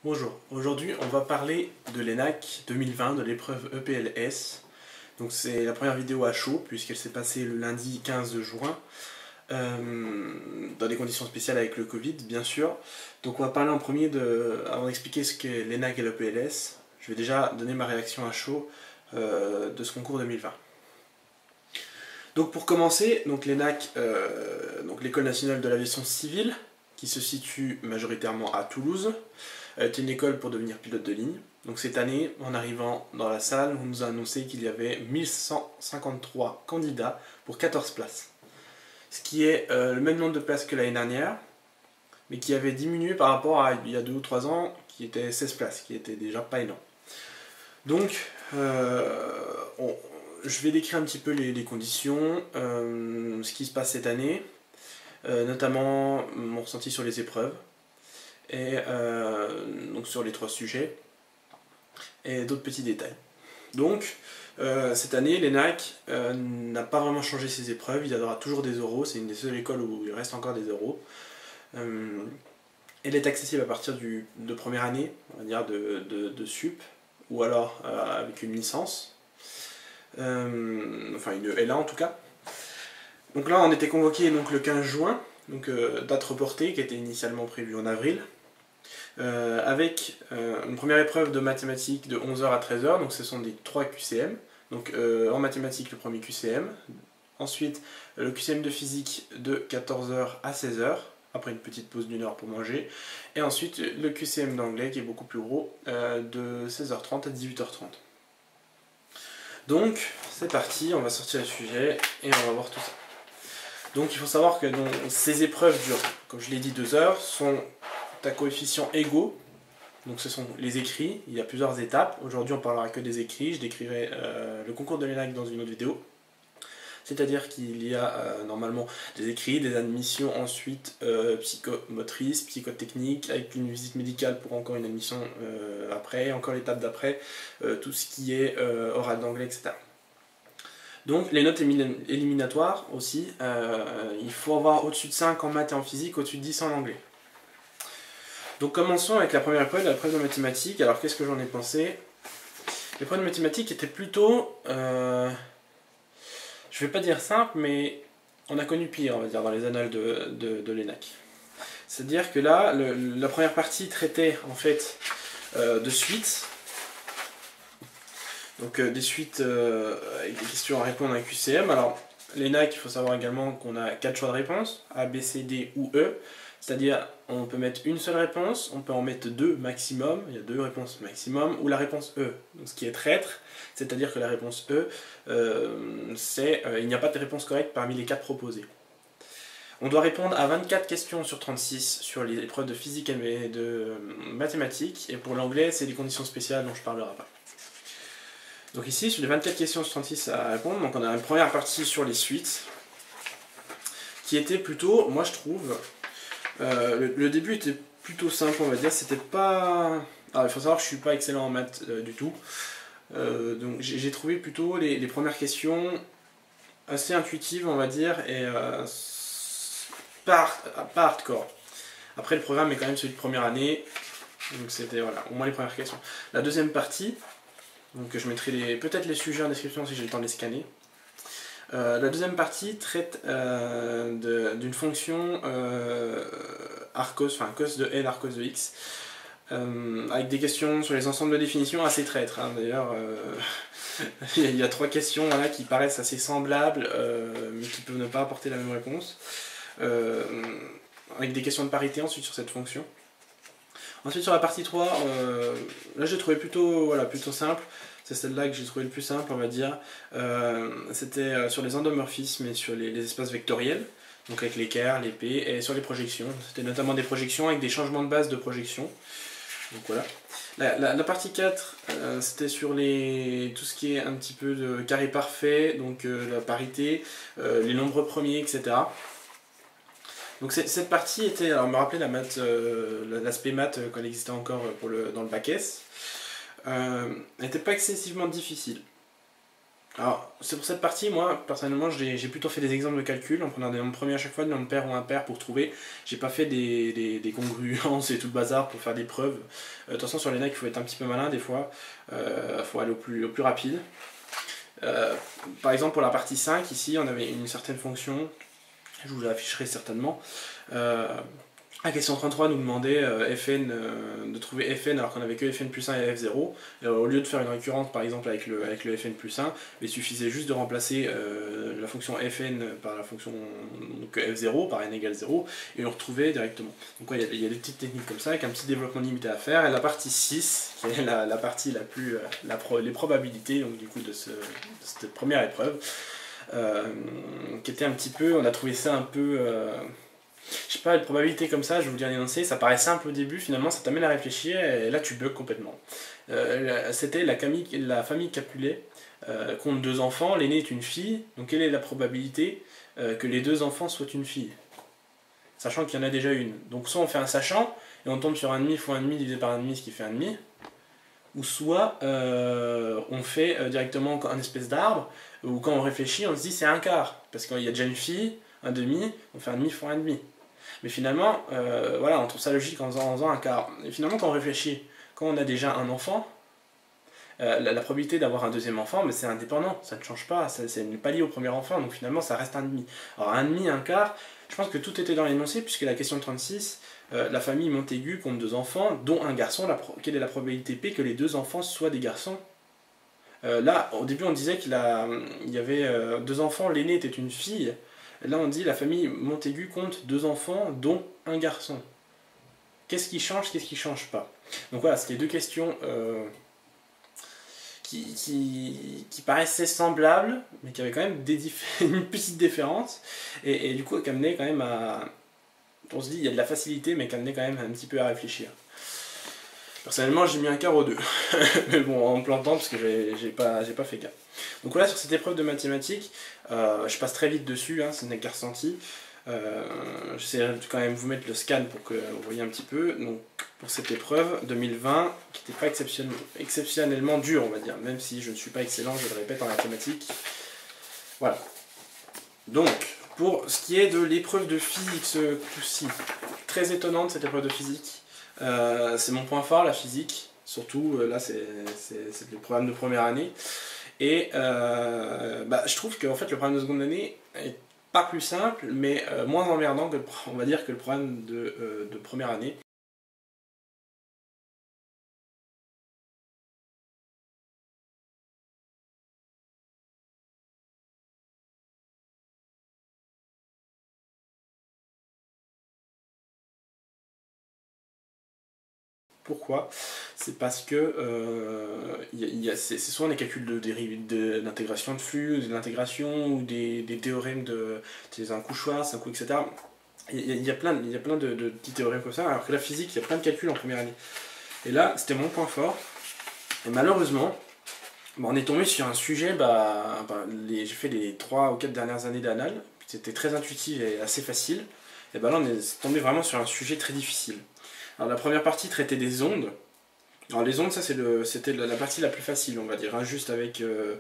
Bonjour, aujourd'hui on va parler de l'ENAC 2020, de l'épreuve EPLS. Donc c'est la première vidéo à chaud puisqu'elle s'est passée le lundi 15 juin, dans des conditions spéciales avec le Covid bien sûr. Donc on va parler en premier avant d'expliquer ce qu'est l'ENAC et l'EPLS, je vais déjà donner ma réaction à chaud de ce concours 2020. Donc pour commencer, l'ENAC, l'École nationale de l'aviation civile, qui se situe majoritairement à Toulouse, est une école pour devenir pilote de ligne. Donc cette année, en arrivant dans la salle, on nous a annoncé qu'il y avait 1153 candidats pour 14 places. Ce qui est le même nombre de places que l'année dernière, mais qui avait diminué par rapport à il y a 2 ou 3 ans, qui était 16 places, qui était déjà pas énorme. Donc, je vais décrire un petit peu les conditions, ce qui se passe cette année, notamment mon ressenti sur les épreuves, et donc sur les 3 sujets, et d'autres petits détails. Donc, cette année, l'ENAC n'a pas vraiment changé ses épreuves, il y aura toujours des oraux, c'est une des seules écoles où il reste encore des oraux. Elle est accessible à partir de première année, on va dire de sup, ou alors avec une licence, enfin une L1 en tout cas. Donc là on était convoqué le 15 juin, date reportée qui était initialement prévue en avril, avec une première épreuve de mathématiques de 11h à 13h, donc ce sont des 3 QCM. Donc en mathématiques le premier QCM, ensuite le QCM de physique de 14h à 16h, après une petite pause d'1 heure pour manger, et ensuite le QCM d'anglais qui est beaucoup plus gros, de 16h30 à 18h30. Donc c'est parti, on va sortir le sujet et on va voir tout ça. Donc il faut savoir que ces épreuves durent, comme je l'ai dit, 2 heures, sont à coefficients égaux. Donc ce sont les écrits, il y a plusieurs étapes. Aujourd'hui on parlera que des écrits, je décrirai le concours de l'ENAC dans une autre vidéo. C'est-à-dire qu'il y a normalement des écrits, des admissions ensuite psychomotrices, psychotechniques, avec une visite médicale pour encore une admission après, encore l'étape d'après, tout ce qui est oral d'anglais, etc. Donc les notes éliminatoires aussi, il faut avoir au-dessus de 5 en maths et en physique, au-dessus de 10 en anglais. Donc commençons avec la première épreuve, la épreuve de mathématiques. Alors qu'est-ce que j'en ai pensé? L'épreuve de mathématiques était plutôt, je vais pas dire simple, mais on a connu pire, on va dire, dans les annales de l'ENAC. C'est-à-dire que là, la première partie traitait en fait de suites. Donc des suites avec des questions à répondre à un QCM. Alors l'ENAC, il faut savoir également qu'on a 4 choix de réponse, A, B, C, D ou E. C'est-à-dire on peut mettre une seule réponse, on peut en mettre 2 maximum, il y a 2 réponses maximum, ou la réponse E, donc ce qui est traître, c'est-à-dire que la réponse E, il n'y a pas de réponse correcte parmi les 4 proposées. On doit répondre à 24 questions sur 36 sur les épreuves de physique et de mathématiques, et pour l'anglais, c'est des conditions spéciales dont je ne parlerai pas. Donc ici, sur les 24 questions sur 36 à répondre, donc on a une première partie sur les suites, qui était plutôt, moi je trouve, le début était plutôt simple, on va dire, c'était pas... Alors il faut savoir que je suis pas excellent en maths du tout, donc j'ai trouvé plutôt les premières questions assez intuitives, on va dire, et pas hardcore. Après le programme est quand même celui de première année, donc c'était voilà, au moins les premières questions. La deuxième partie, donc je mettrai peut-être les sujets en description si j'ai le temps de les scanner. La deuxième partie traite d'une fonction arcos, enfin cos de L, arcos de X, avec des questions sur les ensembles de définition assez traîtres. Hein. D'ailleurs, il y a 3 questions là, qui paraissent assez semblables, mais qui peuvent ne pas apporter la même réponse. Avec des questions de parité ensuite sur cette fonction. Ensuite sur la partie 3, là j'ai trouvé plutôt simple. C'est celle-là que j'ai trouvé le plus simple, on va dire. C'était sur les endomorphismes et sur les espaces vectoriels, donc avec l'équerre, l'épée, et sur les projections. C'était notamment des projections avec des changements de base de projection. Donc voilà. La partie 4, c'était sur tout ce qui est un petit peu de carré parfait, donc la parité, les nombres premiers, etc. Donc cette partie était, alors me rappelait l'aspect maths quand elle existait encore dans le bac S. Elle n'était pas excessivement difficile. Alors, c'est pour cette partie, moi, personnellement, j'ai plutôt fait des exemples de calcul en prenant des nombres premiers à chaque fois, des nombres pairs ou impairs pour trouver. J'ai pas fait des congruences et tout le bazar pour faire des preuves. De toute façon, sur les NAC, il faut être un petit peu malin des fois. Faut aller au plus rapide. Par exemple, pour la partie 5, ici, on avait une certaine fonction. Je vous l'afficherai certainement. La question 33 nous demandait de trouver Fn alors qu'on avait que Fn plus 1 et F0. Au lieu de faire une récurrence par exemple avec le Fn plus 1, il suffisait juste de remplacer la fonction Fn par la fonction donc F0 par n égale 0 et on retrouvait directement. Donc ouais, il y a des petites techniques comme ça avec un petit développement limité à faire. Et la partie 6, qui est la partie la plus les probabilités donc, du coup de cette première épreuve, qui était un petit peu, on a trouvé ça un peu... je sais pas, une probabilité comme ça, je vais vous dire l'énoncé, ça paraît simple au début, finalement ça t'amène à réfléchir et là tu bugs complètement. C'était la famille Capulet, compte 2 enfants, l'aîné est une fille, donc quelle est la probabilité que les 2 enfants soient une fille? Sachant qu'il y en a déjà une. Donc soit on fait un sachant et on tombe sur 1,5 fois 1,5 divisé par 1,5 ce qui fait 1,5, ou soit on fait directement un espèce d'arbre, où quand on réfléchit on se dit c'est un quart, parce qu'il y a déjà une fille, un demi, on fait 1,5 fois 1,5. Mais finalement, voilà, on trouve ça logique en faisant un quart. Et finalement, quand on réfléchit, quand on a déjà un enfant, la probabilité d'avoir un deuxième enfant, mais c'est indépendant, ça ne change pas, c'est pas lié au premier enfant, donc finalement ça reste un demi. Alors un demi, un quart, je pense que tout était dans l'énoncé, puisque la question 36, la famille Montaigu compte 2 enfants, dont un garçon, quelle est la probabilité P que les 2 enfants soient des garçons? Là, au début on disait qu'il y avait 2 enfants, l'aîné était une fille. Là on dit la famille Montaigu compte 2 enfants dont un garçon. Qu'est-ce qui change, qu'est-ce qui change pas? Donc voilà, c'était 2 questions qui paraissaient semblables, mais qui avaient quand même une petite différence, et du coup qui amenaient quand même à... On se dit il y a de la facilité, mais qui amenaient quand même un petit peu à réfléchir. Personnellement j'ai mis un quart aux 2, mais bon en me plantant parce que j'ai pas fait gaffe. Donc voilà, sur cette épreuve de mathématiques, je passe très vite dessus, hein, ce n'est qu'un ressenti. J'essaierai de quand même vous mettre le scan pour que vous voyez un petit peu. Donc pour cette épreuve 2020, qui n'était pas exceptionnellement dure on va dire, même si je ne suis pas excellent, je le répète, en mathématiques. Voilà. Donc, pour ce qui est de l'épreuve de physique ce coup-ci, très étonnante cette épreuve de physique. C'est mon point fort, la physique, surtout là c'est le programme de première année. Et je trouve que en fait, le programme de seconde année est pas plus simple, mais moins emmerdant que, on va dire, que le programme de première année. Pourquoi? C'est parce que c'est souvent des calculs d'intégration de flux, de l'intégration ou des théorèmes de un coup Schwarz, un coup etc. Il y a plein de petits théorèmes comme ça, alors que la physique, il y a plein de calculs en première année. Et là, c'était mon point fort. Et malheureusement, on est tombé sur un sujet, j'ai fait les 3 ou 4 dernières années d'anal, c'était très intuitif et assez facile. Et là, on est tombé vraiment sur un sujet très difficile. Alors la première partie traitait des ondes. Alors les ondes, ça c'était la partie la plus facile, on va dire, hein, juste avec une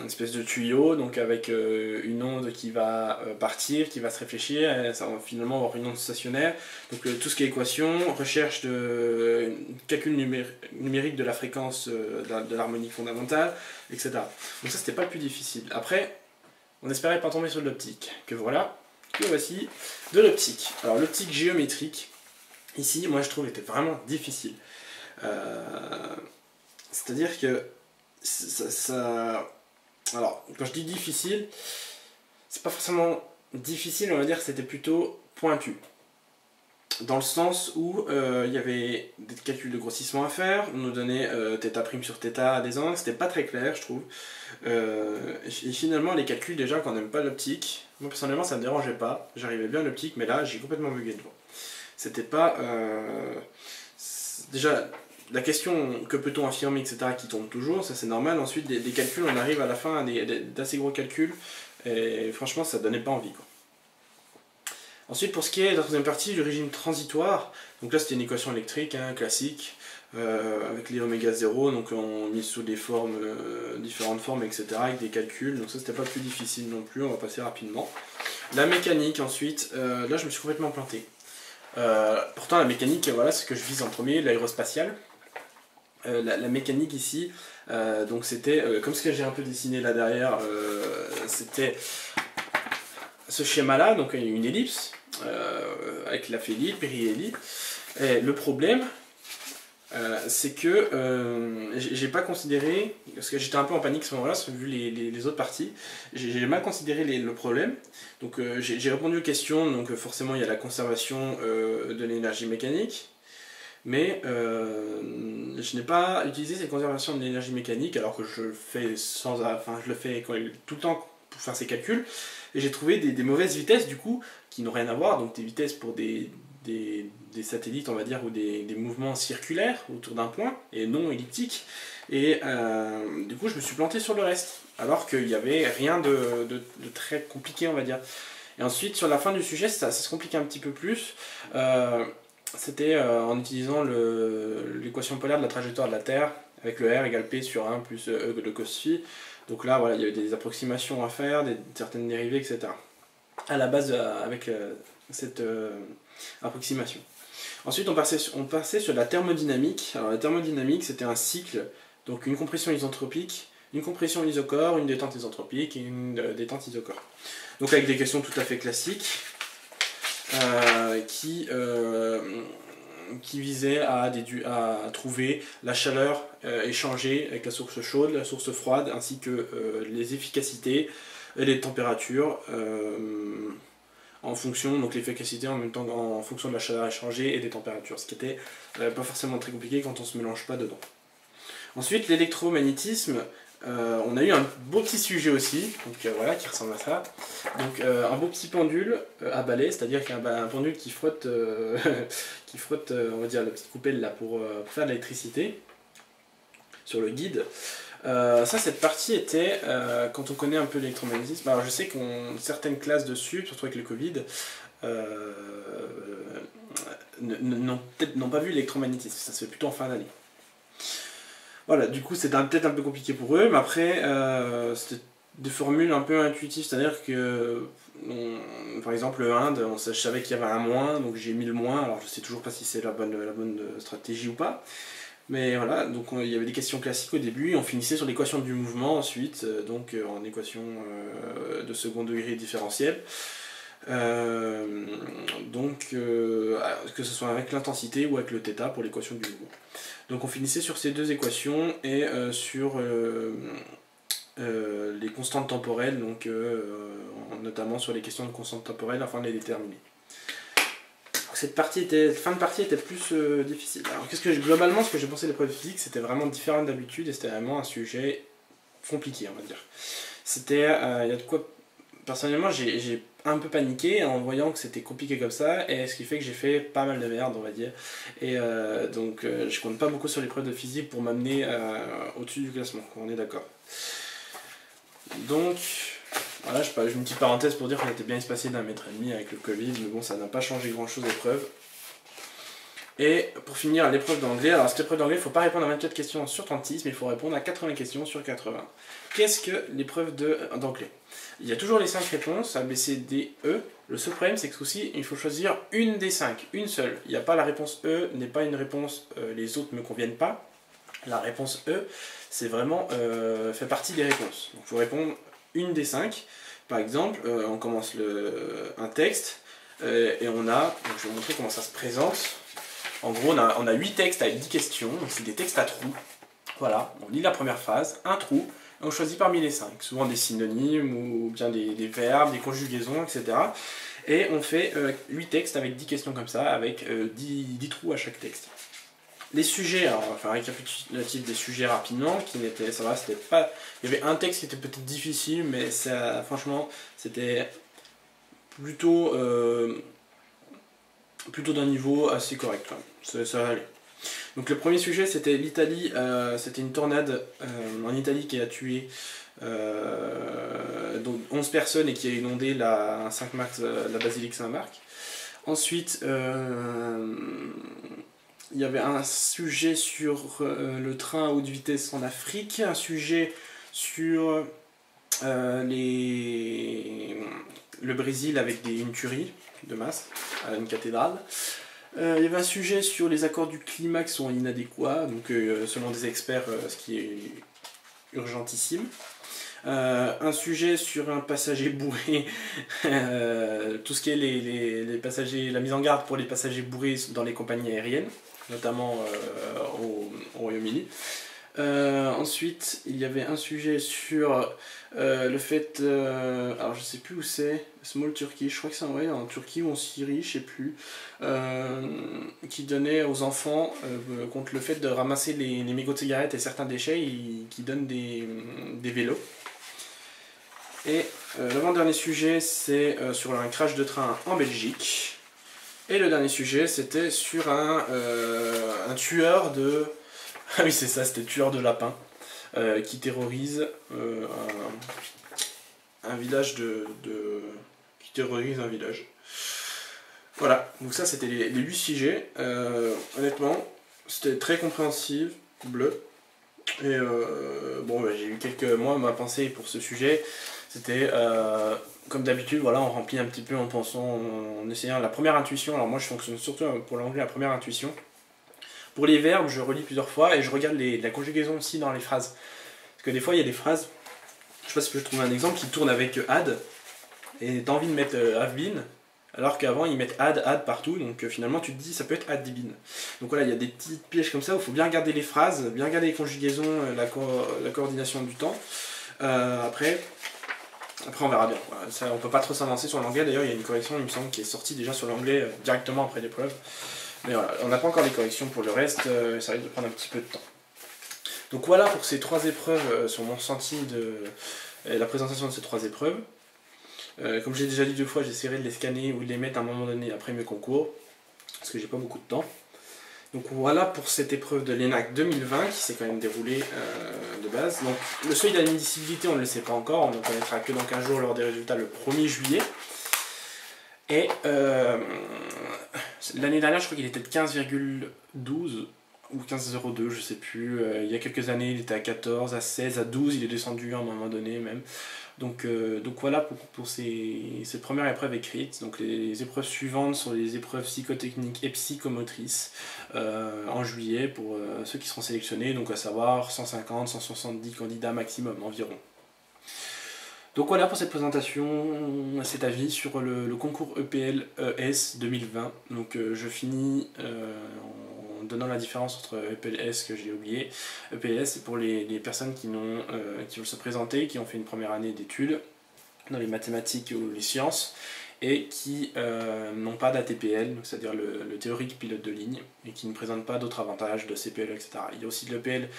espèce de tuyau, donc avec une onde qui va partir, qui va se réfléchir, et ça va finalement avoir une onde stationnaire. Donc tout ce qui est équation, recherche de calcul numérique de la fréquence de l'harmonique fondamentale, etc. Donc ça c'était pas le plus difficile. Après, on espérait pas tomber sur de l'optique, que voici de l'optique. Alors l'optique géométrique, ici, moi je trouve, était vraiment difficile. C'est-à-dire que alors, quand je dis difficile, c'est pas forcément difficile, on va dire que c'était plutôt pointu. Dans le sens où il y avait des calculs de grossissement à faire, on nous donnait θ' sur θ à des angles, c'était pas très clair, je trouve. Et finalement, les calculs, déjà, quand on n'aime pas l'optique, moi personnellement ça me dérangeait pas, j'arrivais bien à l'optique, mais là j'ai complètement bugué devant. C'était pas... déjà, la question que peut-on affirmer, etc., qui tombe toujours, ça c'est normal. Ensuite, des calculs, on arrive à la fin à d'assez gros calculs, et franchement, ça donnait pas envie, quoi. Ensuite, pour ce qui est de la troisième partie du régime transitoire, donc là c'était une équation électrique hein, classique, avec les oméga 0, donc on mise sous des formes, différentes formes, etc., avec des calculs, donc ça c'était pas plus difficile non plus, on va passer rapidement. La mécanique ensuite, là je me suis complètement planté. Pourtant la mécanique, voilà, c'est ce que je vise en premier, l'aérospatiale. La mécanique ici, donc c'était, comme ce que j'ai un peu dessiné là derrière, c'était ce schéma-là, donc une ellipse, avec la phélide, périhélie. Et le problème, c'est que j'ai pas considéré, parce que j'étais un peu en panique à ce moment-là, vu les autres parties, j'ai mal considéré le problème. Donc j'ai répondu aux questions, donc forcément il y a la conservation de l'énergie mécanique, mais je n'ai pas utilisé cette conservation de l'énergie mécanique alors que je le fais je le fais tout le temps pour faire ces calculs, et j'ai trouvé des mauvaises vitesses du coup qui n'ont rien à voir, donc des vitesses pour des satellites on va dire, ou des mouvements circulaires autour d'un point et non elliptiques, et du coup je me suis planté sur le reste alors qu'il n'y avait rien de très compliqué on va dire. Et ensuite sur la fin du sujet ça se complique un petit peu plus. C'était en utilisant l'équation polaire de la trajectoire de la Terre avec le R égale P sur 1 plus E de cos phi. Donc là, voilà, il y avait des approximations à faire, certaines dérivées, etc. À la base, avec cette approximation. Ensuite, on passait sur la thermodynamique. Alors la thermodynamique, c'était un cycle, donc une compression isentropique, une compression isochore, une détente isentropique et une détente isochore. Donc avec des questions tout à fait classiques. Qui visait à trouver la chaleur échangée avec la source chaude, la source froide, ainsi que les efficacités et les températures en fonction, donc l'efficacité en même temps en fonction de la chaleur échangée et des températures, ce qui était pas forcément très compliqué quand on ne se mélange pas dedans. Ensuite, l'électromagnétisme. On a eu un beau petit sujet aussi, donc voilà, qui ressemble à ça. Donc un beau petit pendule à balai, c'est-à-dire un pendule qui frotte, qui frotte, on va dire, la petite coupelle là pour faire de l'électricité sur le guide. Cette partie était, quand on connaît un peu l'électromagnétisme, alors je sais qu'on certaines classes dessus, surtout avec le Covid, n'ont pas vu l'électromagnétisme, ça se fait plutôt en fin d'année. Voilà, du coup c'était peut-être un peu compliqué pour eux, mais après c'était des formules un peu intuitives, c'est-à-dire que par exemple le Inde, je savais qu'il y avait un moins, donc j'ai mis le moins, alors je sais toujours pas si c'est la bonne stratégie ou pas, mais voilà, donc il y avait des questions classiques au début, et on finissait sur l'équation du mouvement ensuite, donc en équation de second degré différentielle. Que ce soit avec l'intensité ou avec le θ pour l'équation du mouvement. Donc on finissait sur ces deux équations et sur les constantes temporelles, donc notamment sur les questions de constantes temporelles afin de les déterminer. Cette fin de partie était plus difficile. Alors globalement ce que j'ai pensé de l'épreuve de physique, c'était vraiment différent d'habitude et c'était vraiment un sujet compliqué on va dire. C'était, il y a de quoi. Personnellement j'ai un peu paniqué en voyant que c'était compliqué comme ça, et ce qui fait que j'ai fait pas mal de merde on va dire, et donc je compte pas beaucoup sur l'épreuve de physique pour m'amener au-dessus du classement, on est d'accord. Donc voilà, je mets une petite parenthèse pour dire qu'on était bien espacé d'1,5 mètre avec le Covid, mais bon ça n'a pas changé grand chose l'épreuve. Et pour finir l'épreuve d'anglais, alors cette épreuve d'anglais il ne faut pas répondre à 24 questions sur 36, mais il faut répondre à 80 questions sur 80. Qu'est-ce que l'épreuve d'anglais? Il y a toujours les 5 réponses, A, B, C, D, E. Le seul problème, c'est que aussi, il faut choisir une des 5, une seule. Il n'y a pas la réponse E, n'est pas une réponse, les autres ne me conviennent pas. La réponse E, c'est vraiment, fait partie des réponses. Donc il faut répondre une des 5. Par exemple, on commence un texte, et on a, donc je vais vous montrer comment ça se présente. En gros, on a 8 textes avec 10 questions, donc c'est des textes à trous. Voilà, on lit la première phrase, un trou, et on choisit parmi les 5, souvent des synonymes ou bien des verbes, des conjugaisons, etc. Et on fait 8 textes avec 10 questions comme ça, avec 10 trous à chaque texte. Les sujets, alors on va faire un récapitulatif des sujets rapidement, ça va, c'était pas. Il y avait un texte qui était peut-être difficile, mais ça, franchement, c'était plutôt d'un niveau assez correct. Ça allait. Donc le premier sujet c'était l'Italie, c'était une tornade en Italie qui a tué donc 11 personnes et qui a inondé la basilique Saint-Marc. Ensuite, il y avait un sujet sur le train à haute vitesse en Afrique, un sujet sur le Brésil avec une tuerie de masse à une cathédrale. Il y avait un sujet sur les accords du climat qui sont inadéquats, donc selon des experts, ce qui est urgentissime. Un sujet sur un passager bourré, tout ce qui est les passagers, la mise en garde pour les passagers bourrés dans les compagnies aériennes, notamment au Royaume-Uni. Ensuite, il y avait un sujet sur le fait, alors je sais plus où c'est, Small Turkey, je crois que c'est en Turquie ou en Syrie, je sais plus, qui donnait aux enfants contre le fait de ramasser les mégots de cigarettes et certains déchets, qui donnent des vélos. Et l'avant-dernier sujet, c'est sur un crash de train en Belgique. Et le dernier sujet, c'était sur un tueur de... Ah oui, c'est ça, c'était tueur de lapins qui terrorise un village qui terrorise un village. Voilà, donc ça c'était les 8 sujets. Honnêtement, c'était très compréhensible, bleu. Et bon, bah, j'ai eu moi, ma pensée pour ce sujet, c'était comme d'habitude, voilà, on remplit un petit peu en pensant, en essayant la première intuition. Alors moi je fonctionne surtout pour l'anglais, la première intuition. Pour les verbes, je relis plusieurs fois et je regarde la conjugaison aussi dans les phrases. Parce que des fois, il y a des phrases, je sais pas si je peux trouver un exemple, qui tournent avec had, et t'as envie de mettre have been, alors qu'avant ils mettent had partout, donc finalement tu te dis ça peut être had been. Donc voilà, il y a des petites pièges comme ça où il faut bien regarder les phrases, bien regarder les conjugaisons, la coordination du temps. Après on verra bien. Voilà, ça, on peut pas trop s'avancer sur l'anglais, d'ailleurs il y a une correction, il me semble, qui est sortie déjà sur l'anglais directement après l'épreuve. Mais voilà, on n'a pas encore les corrections pour le reste, ça risque de prendre un petit peu de temps. Donc voilà pour ces 3 épreuves, sur mon ressenti de la présentation de ces 3 épreuves. Comme j'ai déjà dit 2 fois, j'essaierai de les scanner ou de les mettre à un moment donné après mes concours, parce que j'ai pas beaucoup de temps. Donc voilà pour cette épreuve de l'ENAC 2020 qui s'est quand même déroulée de base. Donc le seuil d'admissibilité, on ne le sait pas encore, on ne le connaîtra que dans 15 jours lors des résultats le 1er juillet. Et l'année dernière, je crois qu'il était de 15,12 ou 15,02, je sais plus. Il y a quelques années, il était à 14, à 16, à 12, il est descendu à un moment donné même. Donc voilà pour cette première épreuve écrite. Donc les épreuves suivantes sont les épreuves psychotechniques et psychomotrices en juillet pour ceux qui seront sélectionnés, donc à savoir 150, 170 candidats maximum environ. Donc voilà pour cette présentation, cet avis sur le concours EPL ES 2020. Donc je finis en donnant la différence entre EPLS que j'ai oublié. EPLS c'est pour les personnes qui veulent se présenter, qui ont fait une première année d'études dans les mathématiques ou les sciences et qui n'ont pas d'ATPL, c'est-à-dire le théorique pilote de ligne, et qui ne présentent pas d'autres avantages de CPL, etc. Il y a aussi l'EPL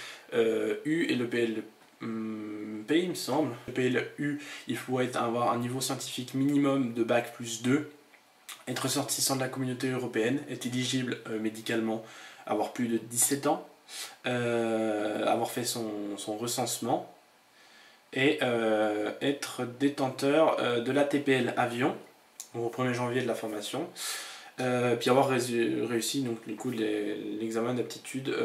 U et l'EPL P, il me semble. Le PLU, il faut avoir un niveau scientifique minimum de bac plus 2, être ressortissant de la communauté européenne, être éligible médicalement, avoir plus de 17 ans, avoir fait son recensement et être détenteur de l'ATPL avion au 1er janvier de la formation. Puis avoir réussi donc du coup l'examen d'aptitude,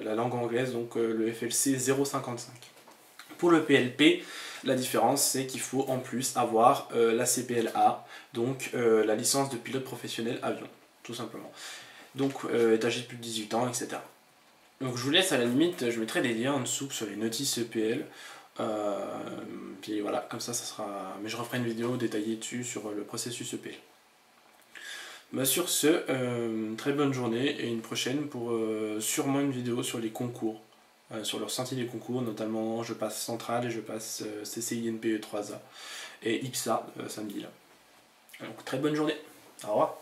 la langue anglaise, donc le FLC 0,55. Pour le PLP, la différence c'est qu'il faut en plus avoir la CPLA, donc la licence de pilote professionnel avion, tout simplement. Donc être âgé de plus de 18 ans, etc. Donc je vous laisse, à la limite, je mettrai des liens en dessous sur les notices EPL. Puis voilà, comme ça sera... Mais je referai une vidéo détaillée dessus sur le processus EPL. Bah sur ce, très bonne journée et une prochaine pour sûrement une vidéo sur les concours. Sur leur sentier des concours, notamment je passe Centrale et je passe CCINPE 3A et IPSA samedi là. Donc très bonne journée, au revoir.